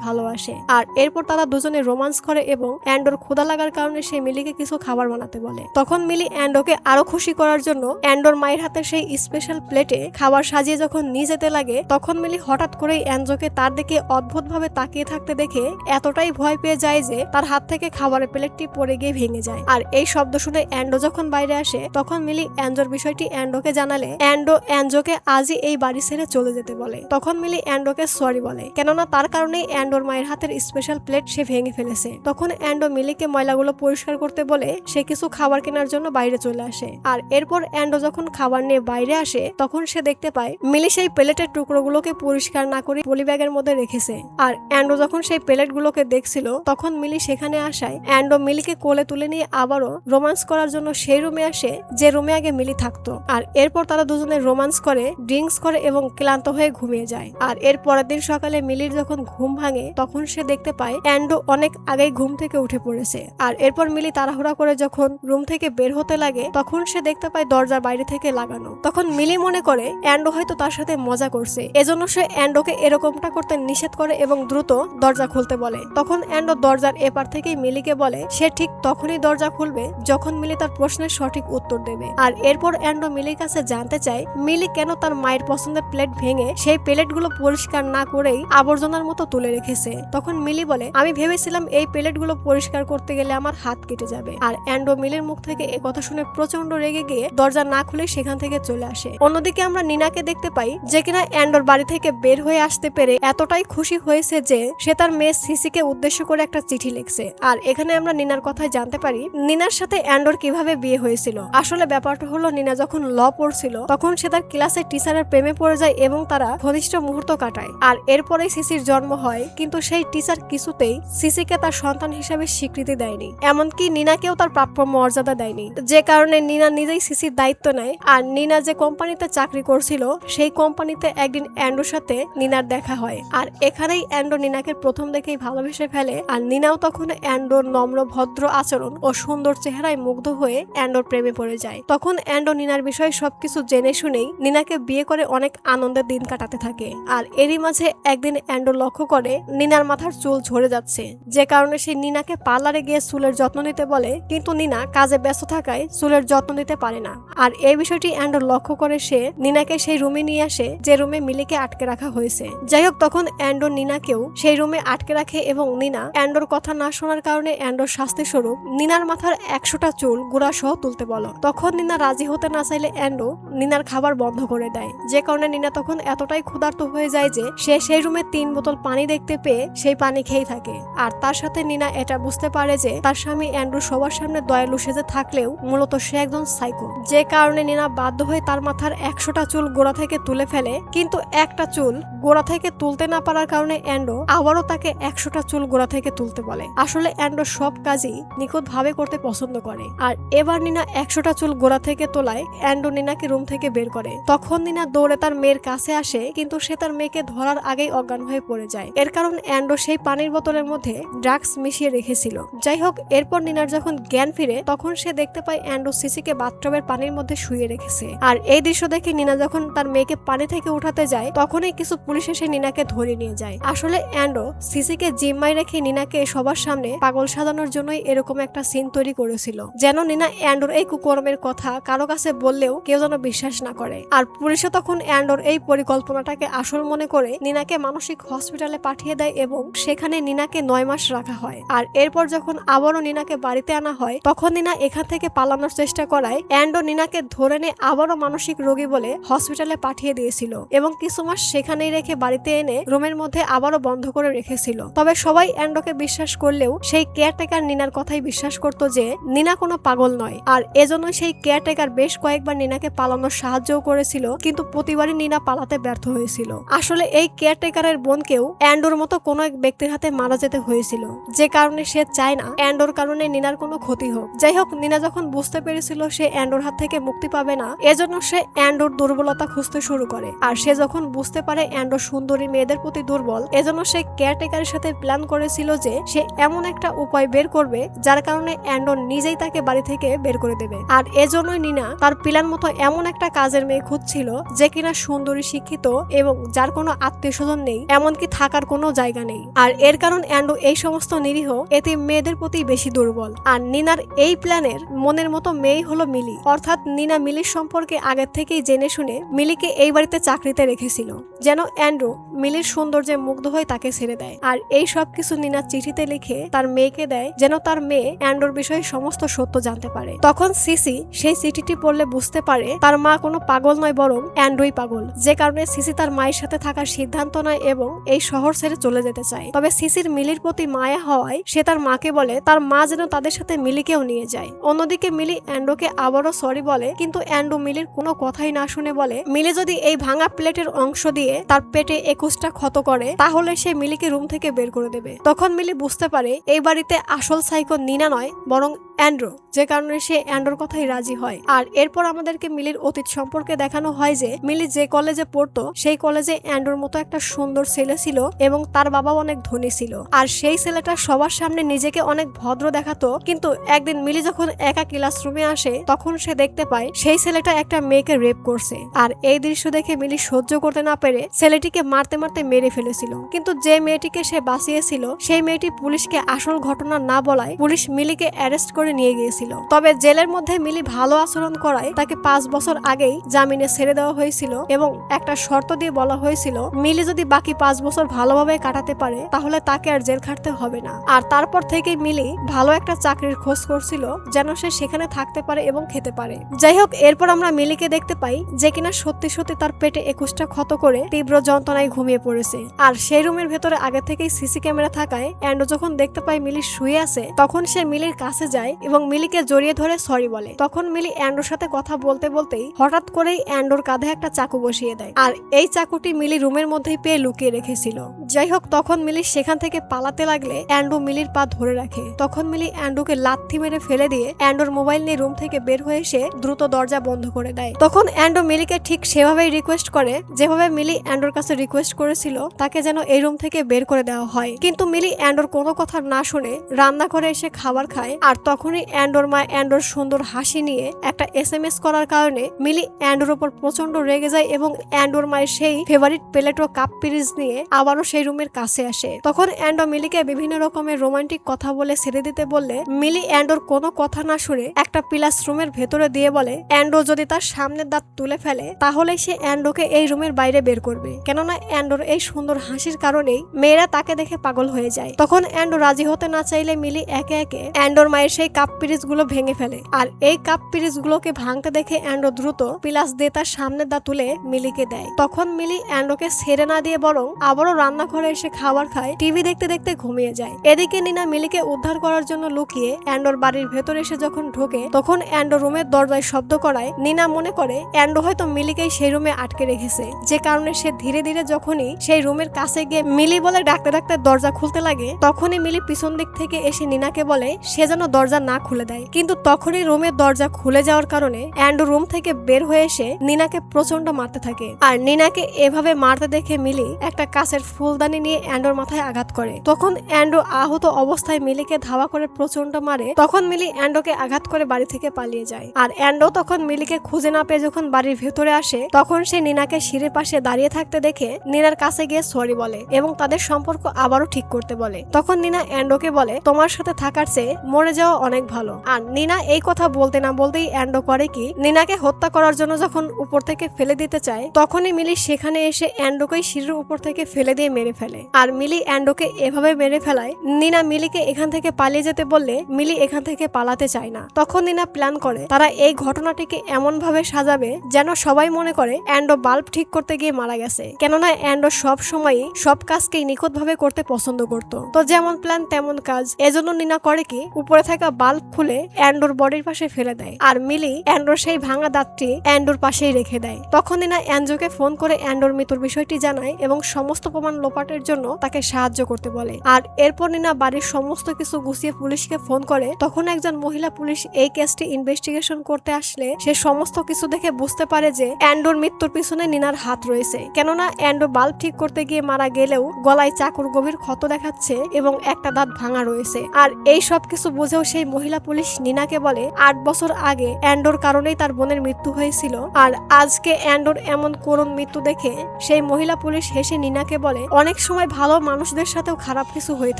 ভালোবাসে। আর এরপর তারা দুজনে রোমান্স করে এবং অ্যান্ডোর ক্ষুধা লাগার কারণে সে মিলিকে কিছু খাবার বানাতে বলে। তখন মিলি অ্যান্ডোকে আরো খুশি করার জন্য অ্যান্ডোর মায়ের হাতের সেই স্পেশাল প্লেটে খাবার সাজিয়ে যখন নিয়ে যেতে লাগে তখন মিলি হঠাৎ করেই অ্যান্ডোকে তার দিকে অদ্ভুত ভাবে তাকিয়ে থাকতে দেখে এতটাই ভয় পেয়ে যায় যে তার হাত থেকে খাবারের প্লেটটি পড়ে গিয়ে ভেঙে যায়। আর এই শব্দ শুনে অ্যান্ডো যখন বাইরে আসে তখন মিলি অ্যান্ডোর বিষয়টি অ্যান্ডোকে জানালে অ্যান্ডো অ্যান্ডোকে আজই এই বাড়ি ছেড়ে চলে যেতে বলে। তখন মিলি অ্যান্ডোকে সরি বলে, কেননা তার কারণেই অ্যান্ডোর মায়ের হাতের স্পেশাল প্লেট সে ভেঙে ফেলেছে। তখন অ্যান্ডো মিলিকে ময়লাগুলো পরিষ্কার করতে বলে সে কিছু খাবার কেনার জন্য বাইরে চলে আসে। আর এরপর অ্যান্ডো যখন খাবার নিয়ে বাইরে আসে তখন সে দেখতে পায় মিলি সেই প্লেটের টুকরোগুলোকে পরিষ্কার না করে পলি ব্যাগের মধ্যে রেখেছে। আর অ্যান্ডো যখন সেই প্লেটগুলোকে দেখছিল তখন মিলি সেখানে আসায় অ্যান্ডো মিলিকে কোলে তুলে নিয়ে আবারও রোমান্স করার জন্য সেই রুমে আসে যে রুমে আগে মিলি থাকতো। আর এরপর তারা দুজনে রোমান্স করে, ড্রিঙ্কস করে এবং ক্লান্ত হয়ে ঘুমিয়ে যায়। আর এর পরের দিন সকালে মিলির যখন ঘুম ভাঙে তখন সে দেখতে পায় অ্যান্ডো অনেক আগেই ঘুম থেকে উঠে পড়েছে। আর এরপর মিলি তাড়াহুড়া করে যখন রুম থেকে বের হতে লাগে তখন সে দেখতে পায় দরজার বাইরে থেকে লাগানো। তখন মিলি মনে করে অ্যান্ডো হয়তো তার সাথে মজা করছে, এজন্য সে অ্যান্ডোকে এরকমটা করতে নিষেধ করে এবং দ্রুত দরজা খুলতে বলে। তখন অ্যান্ডো দরজার এপার থেকেই মিলিকে বলে সে ঠিক তখনই দরজা খুলবে যখন মিলি তার প্রশ্নের সঠিক উত্তর দেবে। আর এরপর অ্যান্ডো মিলির কাছে জানতে চায় মিলি কেন তার মায়ের পছন্দের প্লেট ভেঙে সেই প্লেটগুলো পরিষ্কার না করেই আবর্জনার মতো তুলে রেখেছে। তখন মিলি বলে আমি ভেবেছিলাম এই প্লেটগুলো পরিষ্কার করতে গেলে আমার হাত কেটে যাবে। আর অ্যান্ডো মিলির মুখ থেকে একথা শুনে প্রচন্ড রেগে গিয়ে দরজা না খুলে সেখান থেকে চলে আসে। অন্যদিকে আমরা নিনাকে দেখতে পাই যে কিনা অ্যান্ডোর বাড়ি থেকে বের হয়ে আসতে পেরে এতটাই খুশি হয়েছে যে সে তার মেয়ে সিসিকে উদ্দেশ্য করে একটা চিঠি লিখছে। আর এখানে আমরা নিনার কথায় জানতে পারি নিনার সাথে অ্যান্ডোর কিভাবে বিয়ে হয়েছিল। আসলে ব্যাপারটা হলো নিনা যখন ল পড়ছিল তখন সে তার ক্লাসের টিচারের প্রেমে পড়ে যায় এবং তারা ঘনিষ্ঠ মুহূর্ত কাটায়। আর এরপরেই সিসির জন্ম হয়, কিন্তু সেই টিচার কিছুতেই সিসিকে তার সন্তান হিসেবে স্বীকৃতি দেয়নি, এমনকি নিনাকেও তার প্রাপ্য মর্যাদা দেয়নি। যে কারণে নিনা নিজেই সিসির দায়িত্ব নেয়। আর নিনা যে কোম্পানিতে চাকরি করছিল সেই কোম্পানিতে একদিন অ্যান্ডোর সাথে নিনার দেখা হয়। আর এখানেই অ্যান্ডো নিনাকে প্রথম দেখেই ভালোবেসে ফেলে। আর নিনাও তখন অ্যান্ডোর নম্র ভদ্র আচরণ ও সুন্দর চেহারায় মুগ্ধ হয়ে অ্যান্ডোর প্রেমে পড়ে যায়। তখন অ্যান্ডো নিনার বিষয়ে সবকিছু জেনে শুনেই নিনাকে বিয়ে করে অনেক আনন্দের দিন কাটাতে থাকে। আর এরই মাঝে একদিন অ্যান্ডো লক্ষ্য করে নিনার মাথার চুল ঝরে যাচ্ছে, যে কারণে সে নিনাকে পার্লারে গিয়ে চুলের যত্ন নিতে বলে, কিন্তু নিনা কাজে ব্যস্ত থাকায় চুলের যত্ন নিতে পারে না। আর এই বিষয়টি অ্যান্ডো লক্ষ্য করে সে নিনাকে সেই রুমে নিয়ে আসে যে রুমে মিলিকে আটকে রাখা হয়েছে। যাই হোক তখন অ্যান্ডো নিনাকেও সেই রুমে আটকে রাখে এবং নিনা অ্যান্ডোর কথা না শোনার কারণে অ্যান্ডোর শাস্তি স্বরূপ নিনার মাথার 100টা চুল গুড়া সহ তুলতে বলো। তখন নিনা রাজি হতে না চাইলে অ্যান্ডো নিনার খাবার বন্ধ করে দেয়, যে কারণে নিনা তখন এতটাই ক্ষুধার্ত হয়ে যায় যে সে সেই রুমে 3 বোতল পানি দেখতে পেয়ে সেই পানি খেয়ে থাকে। আর তার সাথে নিনা এটা বুঝতে পারে যে তার স্বামী অ্যান্ড্রু সবার সামনে দয়ালু সেজে থাকলেও মূলত সে একজন সাইকো, যে কারণে নিনা বাধ্য হয়ে তার মাথার 100টা চুল গোড়া থেকে তুলে ফেলে। কিন্তু একটা চুল গোড়া থেকে তুলতে না পারার কারণে অ্যান্ডো আবারও তাকে 100টা চুল গোড়া থেকে তুলতে বলে। আসলে অ্যান্ডো সব কাজই নিখুঁত ভাবে করতে পছন্দ করে। আর এবার নিনা 100টা চুল গোড়া থেকে তোলায় অ্যান্ডো নিনাকে রুম থেকে বের করে। তখন নিনা দৌড়ে তার মেয়ের কাছে আসে, কিন্তু সে তার মেয়েকে ধরার আগেই অজ্ঞান হয়ে পড়ে যায়। এর কারণ অ্যান্ডো সেই পানির বোতলের মধ্যে ড্রাগস মিশিয়ে রেখেছিল। যাই হোক এরপর নিনার যখন জ্ঞান ফিরে তখন সে দেখতে পায় অ্যান্ডো সিসিকে বাথটবের পানির মধ্যে শুয়ে রেখেছে। আর এই দৃশ্য দেখে নিনা যখন তার মেয়েকে পানি থেকে উঠাতে যায় তখনই কিছু পুলিশ এসে নিনাকে ধরে নিয়ে যায়। আসলে অ্যান্ডো সিসিকে জিম্মায় রেখে নিনাকে সবার সামনে পাগল সাজানোর জন্যই এরকম একটা সিন তৈরি করেছিল, যেন নিনা অ্যান্ডোর এই কুকর্মের কথা কারো কাছে বললেও কেউ যেন বিশ্বাস না করে। আর পুলিশও তখন অ্যান্ডোর এই পরিকল্পনাটাকে আসল মনে করে নিনাকে মানসিক হসপিটালে পাঠিয়ে দেয় এবং সেখানে নিনাকে 9 মাস রাখা হয়। আর এরপর যখন আবারও নিনাকে বাড়িতে আনা হয় তখন নিনা এখান থেকে পালানোর চেষ্টা করায় অ্যান্ডো নিনাকে ধরে নিয়ে আবারও মানসিক রোগী বলে হসপিটালে পাঠিয়ে দিয়েছিল এবং কিছু মাস সেখানেই রেখে বাড়িতে এনে রুমের মধ্যে আবারও বন্ধ করে রেখেছিল। তবে সবাই অ্যান্ডোকে বিশ্বাস করলেও সেই কেয়ারটেকার নিনার কথাই বিশ্বাস করত যে নিনা কোনো পাগল নয়। আর এজন্য সেই কেয়ারটেকার বেশ কয়েকবার নিনাকে পালানোর সাহায্যও করেছিল, কিন্তু প্রতিবারই নিনা পালাতে ব্যর্থ হয়েছিল। আসলে এই কেয়ারটেকারের বোনকেও অ্যান্ডোর মতো কোনো এক ব্যক্তির হাতে মারা যেতে হয়েছিল, যে কারণে সে চায় না অ্যান্ডোর কারণে নিনার কোনো ক্ষতি হোক। যাই হোক নিনা যখন বুঝতে পেরেছিল সে অ্যান্ডোর হাত থেকে মুক্তি পাবে না, এজন্য সে অ্যান্ডোর দুর্বলতা খুঁজতে শুরু করে। আর সে যখন বুঝতে পারে অ্যান্ডো সুন্দরী মেয়েদের প্রতি দুর্বল, এজন্য সে কেয়ারটেকারের সাথে প্ল্যান করেছিল যে সে এমন একটা উপায় বের করবে যার কারণে অ্যান্ডো নিজেই তাকে বাড়ি থেকে বের করে দেবে। আর এজন্যই নিনা তার প্ল্যান মতো এমন একটা কাজের মেয়ে খুঁজছিল যে কিনা সুন্দরী, শিক্ষিত এবং যার কোনো আত্মীয় স্বজন নেই, এমনকি থাকার কোনো জায়গা নেই। আর এর কারণ অ্যান্ডো এই সমস্ত নিরীহ এতিম মেয়েদের প্রতি বেশি দুর্বল। আর নিনার এই প্ল্যানের মনের মতো মেয়েই হলো মিলি। অর্থাৎ নিনা মিলির সম্পর্কে আগের থেকেই জেনে শুনে মিলিকে এই বাড়িতে চাকরিতে রেখেছিল, যেন অ্যান্ড্রু মিলির সৌন্দর্যে মুগ্ধ হয়ে তাকে ছেড়ে দেয়। আর এই সব কিছু নিনা চিঠিতে লিখে তার মেয়েকে দেয়, যেন তার মেয়ে অ্যান্ড্রুর বিষয়ে সমস্ত সত্য জানতে পারে। তখন সিসি সেই চিঠিটি পড়লে বুঝতে পারে তার মা কোনো পাগল নয়, বরং অ্যান্ড্রুই পাগল, যে কারণে সিসি তার মায়ের সাথে থাকার সিদ্ধান্ত নেয় এবং এই শহর ছেড়ে চলে যেতে চায়। তবে সিসির মিলির প্রতি মায়া হওয়ায় সে তার মাকে বলে তার মা যেন তাদের সাথে মিলিকেও নিয়ে যায়। অন্যদিকে মিলি অ্যান্ড্রুকে আবারও সরি বলে, কিন্তু অ্যান্ড্রু মিলির কোনো কথাই না শুনে বলে মিলি যদি এই ভাঙা প্লেটের অংশ দিয়ে তার পেটে 21টা ক্ষত করে তাহলে সে মিলিকে রুম থেকে বের করে দেবে। তখন মিলি বুঝতে পারে এই বাড়িতে আসল সাইকো নিনা নয়, বরং অ্যান্ড্রু, যে কারণে সে অ্যান্ড্রুর কথাই রাজি হয়। আর এরপর আমাদেরকে মিলির অতীত সম্পর্কে দেখানো হয় যে মিলি যে কলেজে পড়তো সেই কলেজে অ্যান্ড্রুর মতো একটা সুন্দর ছেলে ছিল এবং তার বাবাও অনেক ধনী ছিল। আর সেই ছেলেটা সবার সামনে নিজেকে অনেক ভদ্র দেখাতো, কিন্তু একদিন মিলি যখন একা ক্লাসরুমে আসে তখন সে দেখতে পায় সেই ছেলেটা একটা মেয়েকে রেপ করছে। আর এই দৃশ্য দেখে মিলি সহ্য করতে না পেরে ছেলেটিকে মারতে মারতে মেরে ফেলেছিল। কিন্তু যে মেয়েটিকে সে বাঁচিয়েছিল সেই মেয়েটি পুলিশকে আসল ঘটনা না বলায় পুলিশ মিলিকে অ্যারেস্ট করে নিয়ে গিয়েছিল। তবে জেলের মধ্যে মিলি ভালো আচরণ করায় তাকে 5 বছর আগেই জামিনে ছেড়ে দেওয়া হয়েছিল এবং একটা শর্ত দিয়ে বলা হয়েছিল মিলি যদি বাকি 5 বছর ভালোভাবে কাটাতে পারে তাহলে তাকে আর জেল খাটতে হবে না। আর তারপর থেকেই মিলি ভালো একটা চাকরির খোঁজ করছিল যেন সে সেখানে থাকতে পারে এবং খেতে পারে। যাই হোক, এরপর আমরা মিলিকে দেখতে পাই যে কিনা সত্যি সত্যি তার পেটে 21টা ক্ষত করে তীব্র যন্ত্রণায় ঘুমিয়ে পড়েছে। আর সেই রুমের ভেতরে আগে থেকেই সিসি ক্যামেরা থাকায় অ্যান্ড্রু যখন দেখতে পায় মিলি শুয়ে আছে তখন সে মিলির কাছে যায় এবং মিলিকে জড়িয়ে ধরে সরি বলে। তখন মিলি অ্যান্ড্রুর সাথে কথা বলতে বলতেই হঠাৎ করেই অ্যান্ড্রুর কাঁধে একটা চাকু বসিয়ে দেয়। আর এই চাকুটি মিলি রুমের মধ্যেই পেয়ে লুকিয়ে রেখেছিল। যাই হোক, তখন মিলি সেখান থেকে পালাতে লাগলে অ্যান্ড্রু মিলির পা ধরে রাখে। তখন মিলি অ্যান্ড্রুকে লাথি মেরে ফেলে দিয়ে অ্যান্ড্রুর মোবাইল নিয়ে রুম থেকে বের হয়ে এসে দ্রুত দরজা বন্ধ করে দেয়। তখন অ্যান্ড্রু মিলিকে ঠিক সেভাবেই রিকোয়েস্ট করে যেভাবে মিলি অ্যান্ড্রুর কাছে রিকোয়েস্ট করেছিল তাকে যেন এই রুম থেকে বের করে দেওয়া হয়। কিন্তু মিলি অ্যান্ড্রুর কোনো কথা না শুনে রান্নাঘরে এসে খাবার খায়। আর তখনই অ্যান্ড্রুর মা অ্যান্ড্রুর সুন্দর হাসি নিয়ে একটা SMS করার কারণে মিলি অ্যান্ড্রুর উপর প্রচন্ড রেগে যায় এবং অ্যান্ড্রুর মায়ের সেই ফেভারিট প্লেট ও কাপ পিরিজ নিয়ে আবারও সেই রুমের কাছে আসে। তখন অ্যান্ড্রু মিলিকে বিভিন্ন রকমের রোমান্টিক কথা বলে ছেড়ে দিতে বললে মিলি অ্যান্ড্রুর কোনো কথা না শুনে একটা পিলাস রুমের ভেতরে দিয়ে বলে অ্যান্ড্রু যদি তার সামনের দাঁত তুলে ফেলে তাহলে সে অ্যান্ড্রুকে এই রুমের বাইরে বের করবে, কেননা অ্যান্ড্রুর এই সুন্দর হাসির কারণেই মেয়েরা তাকে দেখে পাগল হয়ে যায়। তখন অ্যান্ড্রু রাজি হতে না চাইলে মিলি একে একে অ্যান্ড্রুর মায়ের সেই কাপ পিরিজ গুলো ভেঙে ফেলে। আর এই কাপ পিরিজ গুলোকে ভাঙতে দেখে অ্যান্ড্রু দ্রুত পিলাস দিয়ে তার সামনের দাঁত তুলে মিলিকে দেয়। তখন মিলি অ্যান্ড্রুকে ছেড়ে না দিয়ে বরং আবারও রান্নাঘরে এসে খাবার খায়, টিভি দেখতে দেখতে ঘুমিয়ে যায়। এদিকে নিনা মিলিকে উদ্ধার করার জন্য লুকিয়ে অ্যান্ড্রুর বাড়ির ভেতরে এসে যখন ঢোকে তখন অ্যান্ড্রু রুমের দরজায় শব্দ করায় নিনা মনে করে অ্যান্ড্রু হয়তো মিলিকেই সেই রুমে আটকে রেখেছে, যে কারণে সে ধীরে ধীরে যখনই সেই রুমের কাছে গিয়ে মিলি বলে ডাকতে ডাকতে দরজা খুলতে লাগে তখনই মিলি পিছন দিক থেকে এসে নিনাকে বলে সে যেন দরজা না খুলে দেয়। কিন্তু তখনই রুমের দরজা খুলে যাওয়ার কারণে অ্যান্ড্রু রুম থেকে বের হয়ে এসে নিনাকে প্রচন্ড মারতে থাকে। আর নিনাকে এভাবে মারতে দেখে মিলি একটা কাঁচের ফুলদানি নিয়ে অ্যান্ড্রুর মাথায় আঘাত করে। তখন অ্যান্ড্রু আহত অবস্থায় মিলিকে ধাওয়া করে প্রচন্ড মারে। তখন মিলি অ্যান্ড্রুকে আঘাত করে বাড়ি থেকে পালিয়ে যায়। আর অ্যান্ড্রু তখন মিলিকে খুঁজে না পেয়ে যখন বাড়ির ভেতরে আসে তখন সে নিনাকে সিঁড়ির পাশে দাঁড়িয়ে থাকতে দেখে নিনার কাছে গিয়ে সরি বলে এবং তাদের সম্পর্ক আবারও ঠিক করতে বলে। তখন নিনা অ্যান্ড্রুকে বলে তোমার সাথে থাকার চেয়ে মরে যাওয়া অনেক ভালো। আর নিনা এই কথা বলতে না বলতেই অ্যান্ড্রু করে কি নিনাকে হত্যা করার জন্য যখন উপর থেকে ফেলে দিতে চায় তখনই মিলি সেখানে এসে অ্যান্ড্রুকেই সিঁড়ির উপর থেকে ফেলে দিয়ে মেরে ফেলে। আর মিলি অ্যান্ড্রুকে এভাবে মেরে ফেলায় নিনা মিলিকে এখান থেকে পালিয়ে যেতে বললে মিলি এখান থেকে পালাতে চায় না। তখন নিনা প্ল্যান করে তারা এই ঘটনাটিকে এমন ভাবে সাজাবে যেন সবাই মনে করে অ্যান্ড্রু বাল্ব ঠিক করতে গিয়ে মারা গেছে, কেননা অ্যান্ড্রু সব সময়ই সব কাজকেই নিখুঁত ভাবে করতে পছন্দ করত। তো যেমন প্ল্যান তেমন কাজ, এজন্য নিনা করে কি উপরে থাকা বাল্ব খুলে অ্যান্ডোর বডির পাশে ফেলে দেয়। আর মিলি অ্যান্ডোর সেই ভাঙা দাঁতটি অ্যান্ডোর পাশেই রেখে দেয়। তখন নিনা অ্যাঞ্জোকে ফোন করে অ্যান্ডোর মৃত্যুর বিষয়টি জানায় এবং সমস্ত প্রমাণ লোপাটের জন্য তাকে সাহায্য করতে বলে। আর এরপর নিনা বাড়ির সমস্ত কিছু গুছিয়ে পুলিশকে ফোন করে। তখন একজন মহিলা পুলিশ এই কেসটি ইনভেস্টিগেশন করতে আসলে সে সমস্ত কিছু দেখে বুঝতে পারে যে অ্যান্ডোর মৃত্যুর পিছনে নিনার হাত রয়েছে। কেননা অ্যান্ডো বাল্ব ঠিক করতে গিয়ে মারা গেলেও গলায় চাকুর গভীর ক্ষত দেখাচ্ছে এবং একটা দাঁত ভাঙা রয়েছে। আর এই সব কিছু বুঝেও সেই মহিলা পুলিশ নিনাকে বলে 8 বছর আগে অ্যান্ডোর কারণেই তার বোনের মৃত্যু হয়েছিল। আর আজকে অ্যান্ডোর এমন করুণ মৃত্যু দেখে সেই মহিলা পুলিশ হেসে নিনাকে বলে অনেক সময় ভালো মানুষদের সাথেও খারাপ কিছু হয়ে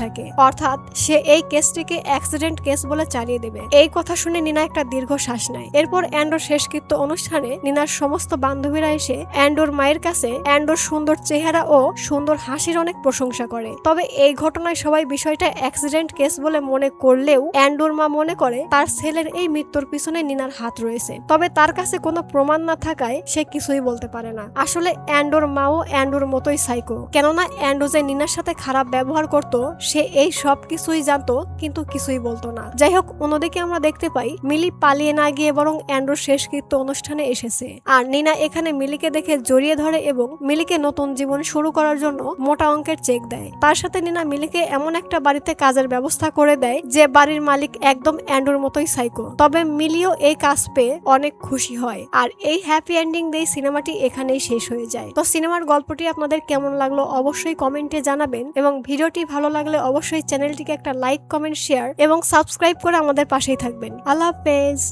থাকে, অর্থাৎ সে এই কেসটিকে অ্যাক্সিডেন্ট কেস বলে চালিয়ে দেবে। এই কথা শুনে নিনা একটা দীর্ঘ শ্বাস নেয়। এরপর অ্যান্ডোর শেষকৃত্য অনুষ্ঠানে নিনার সমস্ত বান্ধবীরা এসে অ্যান্ডোর মায়ের কাছে অ্যান্ডোর সুন্দর চেহারা ও সুন্দর হাসির অনেক প্রশংসা করে। তবে এই ঘটনায় সবাই বিষয়টা অ্যাক্সিডেন্ট কেস বলে মনে করলেও অ্যান্ডোর মা মনে করে তার ছেলের এই মৃত্যুর পিছনে নিনার হাত রয়েছে। তবে তার কাছে কোনো প্রমাণ না থাকায় সে কিছুই বলতে পারে না। আসলে অ্যান্ডোর মাও অ্যান্ডোর মতোই সাইকো। কেননা অ্যান্ডো যে নিনার সাথে খারাপ ব্যবহার করত সে এই সব কিছুই জানতো কিন্তু কিছুই বলতো না। যাই হোক, অন্যদিকে আমরা দেখতে পাই মিলি পালিয়ে না গিয়ে বরং অ্যান্ডোর শেষকৃত্য অনুষ্ঠানে এসেছে। আর নিনা এখানে মিলিকে দেখে জড়িয়ে ধরে এবং মিলিকে নতুন জীবন শুরু করার জন্য মোটা অঙ্কের চেক দেয়। তার সাথে নিনা মিলিকে এমন একটা বাড়িতে কাজের ব্যবস্থা করে দেয় যে বাড়ির মালিক একদম অ্যান্ডোর মতোই সাইকো। তবে মিলিও এই কাজ পেয়ে অনেক খুশি হয়। আর এই হ্যাপি এন্ডিং দিয়ে সিনেমাটি এখানেই শেষ হয়ে যায়। তো সিনেমার গল্পটি আপনাদের কেমন লাগলো অবশ্যই কমেন্টে জানাবেন এবং ভিডিওটি ভালো লাগলে অবশ্যই চ্যানেলটিকে একটা লাইক, কমেন্ট, শেয়ার এবং সাবস্ক্রাইব করে আমাদের পাশেই থাকবেন। আল্লাহ হাফেজ।